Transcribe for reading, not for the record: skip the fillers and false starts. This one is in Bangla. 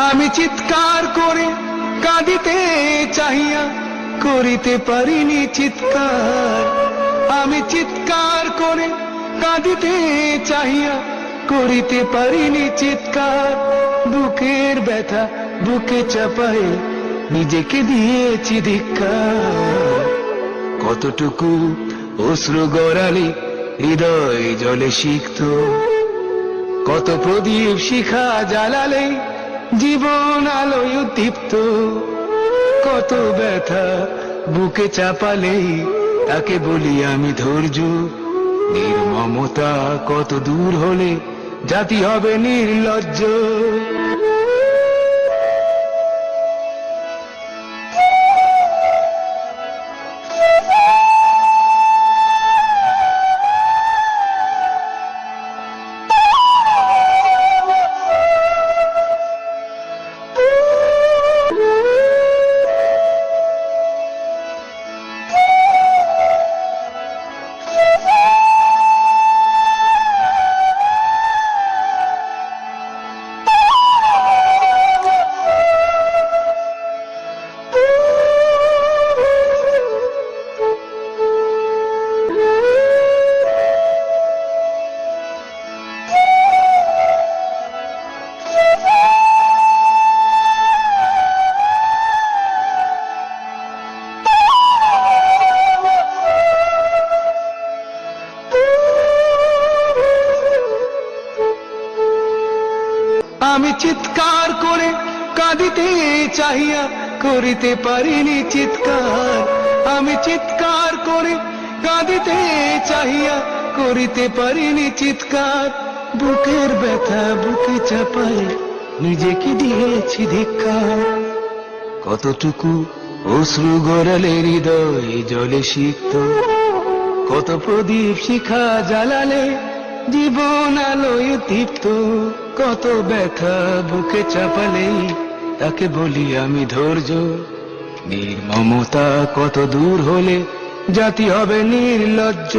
আমি চিৎকার করে কাঁদিতে চাহিয়া করিতে পারিনি চিৎকার। আমি চিৎকার করে কাঁদিতে চাহিয়া করিতে পারিনি চিৎকার। বুকের ব্যথা বুকে চাপায়ে নিজেকে দিয়েছি ধিক্কার। কতটুকু অশ্রু গড়ালে হৃদয় জলে সিক্ত, কত প্রদীপ শিখা জ্বালালে জীবন আলোয় উদ্দীপ্ত। কত ব্যথা বুকে চাপালে তাকে বলি আমি ধৈর্য। নির্মমতা কত দূর হলে জাতি হবে নির্লজ্জ। আমি চিৎকার করে কাঁদিতে চাহিয়া করিতে পারিনি চিৎকার। আমি চিৎকার করে কাঁদিতে চাহিয়া করিতে পারিনি চিৎকার। বুকের ব্যথা বুকে চাপায় নিজেকে দিয়েছি ধিক্কার। কতটুকু অশ্রু গড়ালে হৃদয় জলে সিক্ত, কত প্রদীপ শিখা জ্বালালে জীবন আলোয় দীপ্ত। কত ব্যথা বুকে চাপালে তাকে বলি আমি ধৈর্য। নির্মমতা কত দূর হলে জাতি হবে নির্লজ্জ।